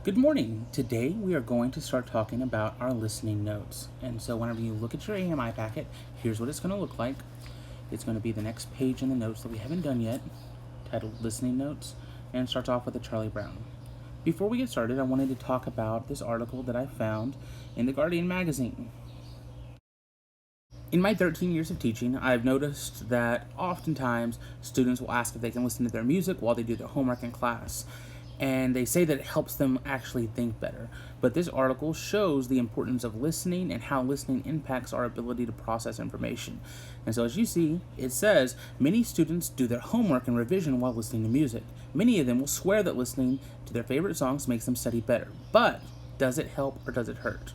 Good morning. Today we are going to start talking about our listening notes. And so whenever you look at your AMI packet, here's what it's going to look like. It's going to be the next page in the notes that we haven't done yet, titled Listening Notes, and starts off with a Charlie Brown. Before we get started, I wanted to talk about this article that I found in the Guardian magazine. In my 13 years of teaching, I've noticed that oftentimes students will ask if they can listen to their music while they do their homework in class. And they say that it helps them actually think better. But this article shows the importance of listening and how listening impacts our ability to process information. And so as you see, it says, many students do their homework and revision while listening to music. Many of them will swear that listening to their favorite songs makes them study better. But does it help or does it hurt?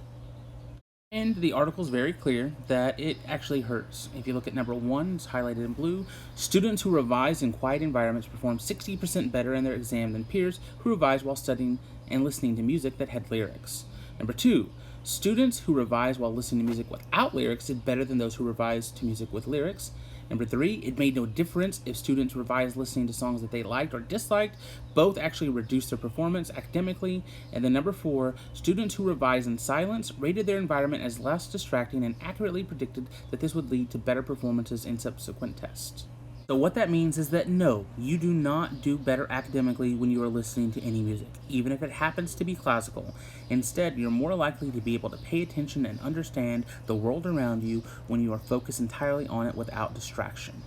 And the article is very clear that it actually hurts. If you look at number 1, it's highlighted in blue. Students who revise in quiet environments perform 60% better in their exam than peers who revise while studying and listening to music that had lyrics. Number 2, students who revise while listening to music without lyrics did better than those who revised to music with lyrics. Number 3, it made no difference if students revised listening to songs that they liked or disliked. Both actually reduced their performance academically. And then number 4, students who revised in silence rated their environment as less distracting and accurately predicted that this would lead to better performances in subsequent tests. So what that means is that no, you do not do better academically when you are listening to any music, even if it happens to be classical. Instead, you're more likely to be able to pay attention and understand the world around you when you are focused entirely on it without distraction.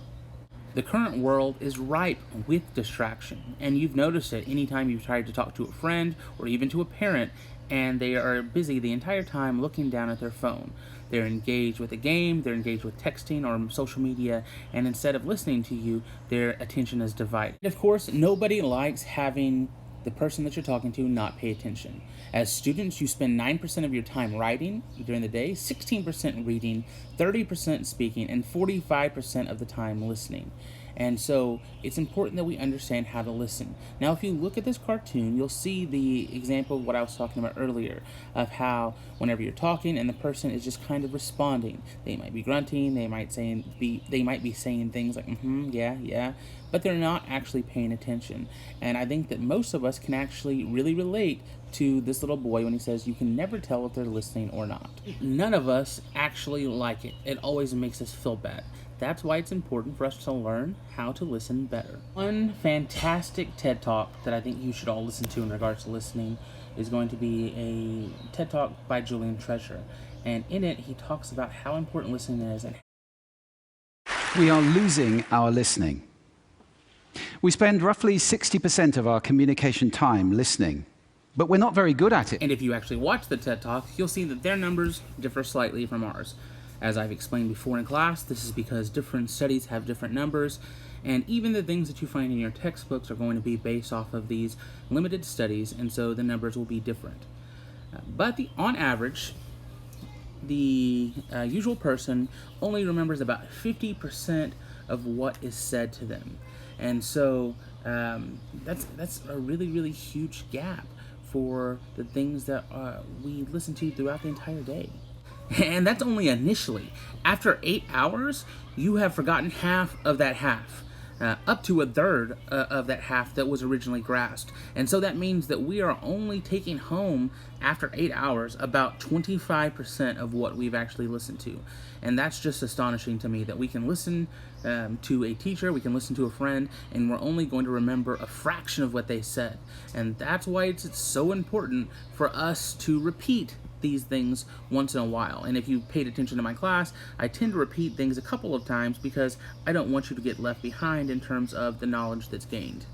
The current world is ripe with distraction, and you've noticed it anytime you've tried to talk to a friend or even to a parent, and they are busy the entire time looking down at their phone. They're engaged with a game, they're engaged with texting or social media, and instead of listening to you, their attention is divided. Of course, nobody likes having the person that you're talking to not pay attention. As students, you spend 9% of your time writing during the day, 16% reading, 30% speaking, and 45% of the time listening. And so it's important that we understand how to listen. Now, if you look at this cartoon, you'll see the example of what I was talking about earlier, of how whenever you're talking and the person is just kind of responding, they might be grunting, they might be saying things like yeah, but they're not actually paying attention. And I think that most of us can actually really relate to this little boy when he says you can never tell if they're listening or not. None of us actually like it. It always makes us feel bad. That's why it's important for us to learn how to listen better. One fantastic TED Talk that I think you should all listen to in regards to listening is going to be a TED Talk by Julian Treasure. And in it, he talks about how important listening is. And we are losing our listening. We spend roughly 60% of our communication time listening, but we're not very good at it. And if you actually watch the TED Talk, you'll see that their numbers differ slightly from ours. As I've explained before in class, this is because different studies have different numbers, and even the things that you find in your textbooks are going to be based off of these limited studies, and so the numbers will be different. But on average, the usual person only remembers about 50% of what is said to them. And so that's a really, really huge gap for the things that we listen to throughout the entire day. And that's only initially. After 8 hours, you have forgotten half of that half, up to a third of that half that was originally grasped. And so that means that we are only taking home, after 8 hours, about 25% of what we've actually listened to. And that's just astonishing to me, that we can listen to a teacher, we can listen to a friend, and we're only going to remember a fraction of what they said. And that's why it's so important for us to repeat these things once in a while. And if you paid attention to my class, I tend to repeat things a couple of times because I don't want you to get left behind in terms of the knowledge that's gained.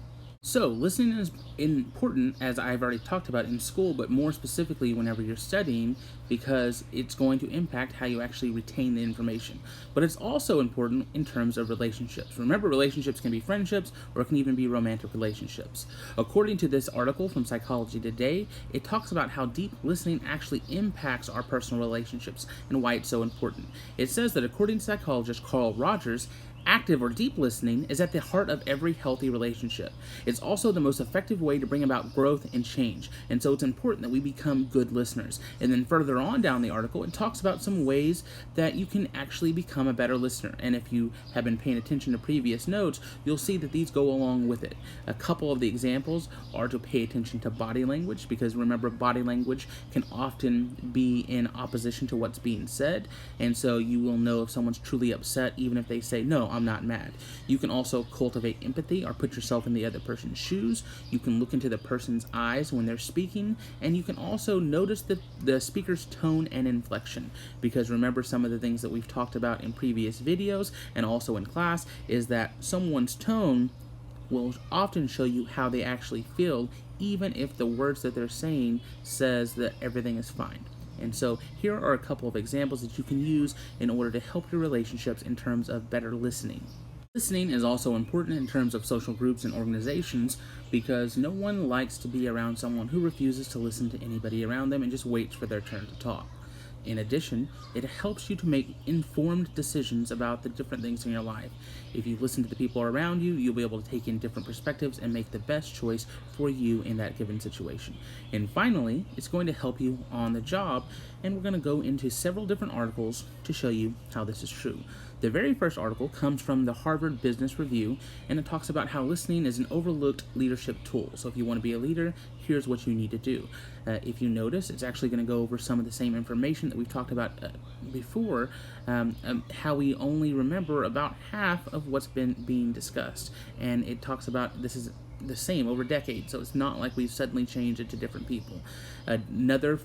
So, listening is important, as I've already talked about in school, but more specifically whenever you're studying, because it's going to impact how you actually retain the information. But it's also important in terms of relationships. Remember, relationships can be friendships, or it can even be romantic relationships. According to this article from Psychology Today, it talks about how deep listening actually impacts our personal relationships and why it's so important. It says that according to psychologist Carl Rogers, Active or deep listening is at the heart of every healthy relationship. It's also the most effective way to bring about growth and change, and so it's important that we become good listeners. And then further on down the article, it talks about some ways that you can actually become a better listener. And if you have been paying attention to previous notes, you'll see that these go along with it. A couple of the examples are to pay attention to body language, because remember, body language can often be in opposition to what's being said, and so you will know if someone's truly upset even if they say, "No, I'm not mad." You can also cultivate empathy or put yourself in the other person's shoes. You can look into the person's eyes when they're speaking, and you can also notice the speaker's tone and inflection, because remember, some of the things that we've talked about in previous videos and also in class is that someone's tone will often show you how they actually feel, even if the words that they're saying says that everything is fine. And so here are a couple of examples that you can use in order to help your relationships in terms of better listening. Listening is also important in terms of social groups and organizations, because no one likes to be around someone who refuses to listen to anybody around them and just waits for their turn to talk. In addition, it helps you to make informed decisions about the different things in your life. If you listen to the people around you, you'll be able to take in different perspectives and make the best choice for you in that given situation. And finally, it's going to help you on the job, and we're going to go into several different articles to show you how this is true. The very first article comes from the Harvard Business Review, and it talks about how listening is an overlooked leadership tool. So if you want to be a leader, here's what you need to do. If you notice, it's actually going to go over some of the same information that we've talked about before, how we only remember about half of what's been being discussed. And it talks about this is the same over decades, so it's not like we've suddenly changed it to different people. Another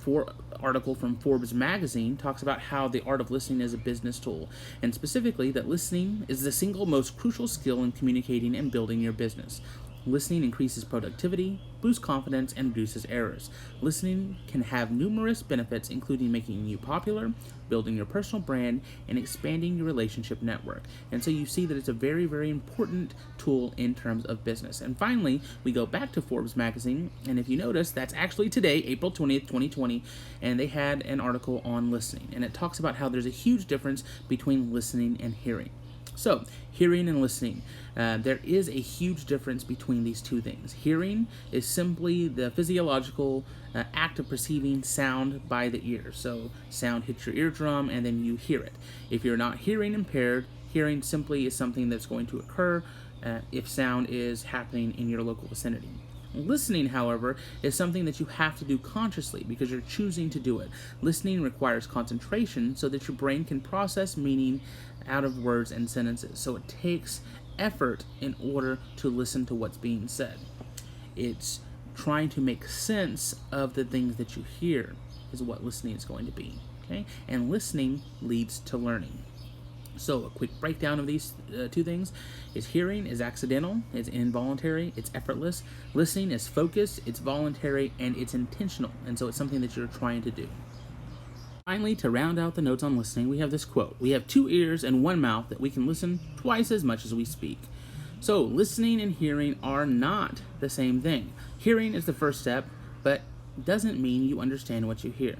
article from Forbes magazine talks about how the art of listening is a business tool, and specifically that listening is the single most crucial skill in communicating and building your business. Listening increases productivity, boosts confidence, and reduces errors. Listening can have numerous benefits, including making you popular, building your personal brand, and expanding your relationship network. And so you see that it's a very, very important tool in terms of business. And finally, we go back to Forbes magazine, and if you notice, that's actually today, April 20th, 2020, and they had an article on listening. And it talks about how there's a huge difference between listening and hearing. So, hearing and listening. There is a huge difference between these two things. Hearing is simply the physiological act of perceiving sound by the ear. So, sound hits your eardrum and then you hear it. If you're not hearing impaired, hearing simply is something that's going to occur if sound is happening in your local vicinity. Listening, however, is something that you have to do consciously because you're choosing to do it. Listening requires concentration so that your brain can process meaning out of words and sentences. So it takes effort in order to listen to what's being said. It's trying to make sense of the things that you hear is what listening is going to be. Okay? And listening leads to learning. So a quick breakdown of these two things is hearing is accidental, it's involuntary, it's effortless. Listening is focused, it's voluntary, and it's intentional. And so it's something that you're trying to do. Finally, to round out the notes on listening, we have this quote: "We have 2 ears and 1 mouth that we can listen twice as much as we speak." So listening and hearing are not the same thing. Hearing is the first step, but doesn't mean you understand what you hear.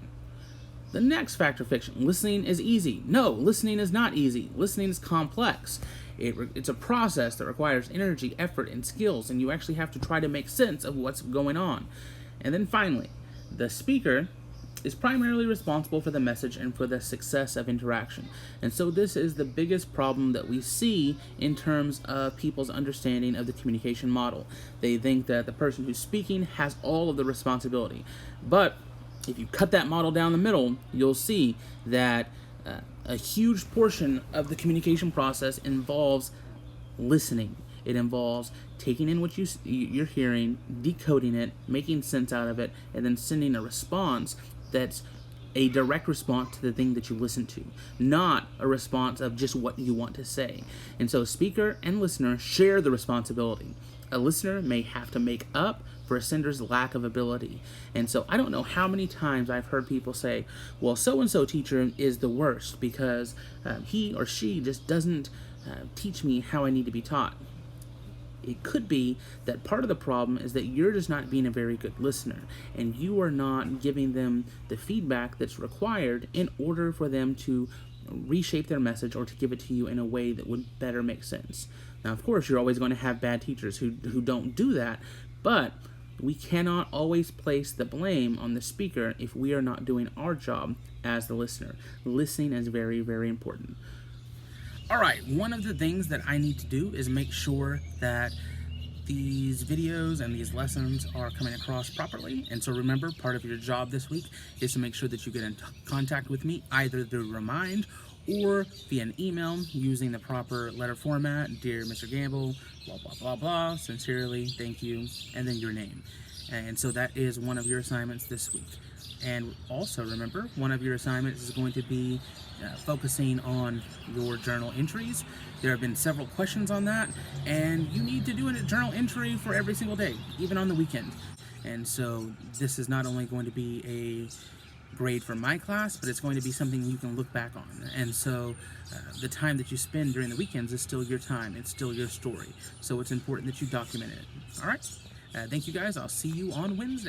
The next fact or fiction: listening is easy. No, listening is not easy. Listening is complex. It's a process that requires energy, effort, and skills, and you actually have to try to make sense of what's going on. And then finally, the speaker is primarily responsible for the message and for the success of interaction. And so this is the biggest problem that we see in terms of people's understanding of the communication model. They think that the person who's speaking has all of the responsibility. But if you cut that model down the middle, you'll see that a huge portion of the communication process involves listening. It involves taking in what you're hearing, decoding it, making sense out of it, and then sending a response that's a direct response to the thing that you listen to, not a response of just what you want to say. And so speaker and listener share the responsibility. A listener may have to make up for a sender's lack of ability. And so I don't know how many times I've heard people say, well, so-and-so teacher is the worst because he or she just doesn't teach me how I need to be taught. It could be that part of the problem is that you're just not being a very good listener, and you are not giving them the feedback that's required in order for them to reshape their message or to give it to you in a way that would better make sense. Now, of course, you're always going to have bad teachers who don't do that, but we cannot always place the blame on the speaker if we are not doing our job as the listener. Listening is very, very important. All right, one of the things that I need to do is make sure that these videos and these lessons are coming across properly. And so remember, part of your job this week is to make sure that you get in contact with me either through Remind or via an email using the proper letter format. Dear Mr. Gamble, blah, blah, blah, blah, sincerely, thank you, and then your name. And so that is one of your assignments this week. And also remember, one of your assignments is going to be focusing on your journal entries. There have been several questions on that, and you need to do a journal entry for every single day, even on the weekend. And so this is not only going to be a grade for my class, but it's going to be something you can look back on. And so the time that you spend during the weekends is still your time. It's still your story. So it's important that you document it. All right? Thank you guys. I'll see you on Wednesday.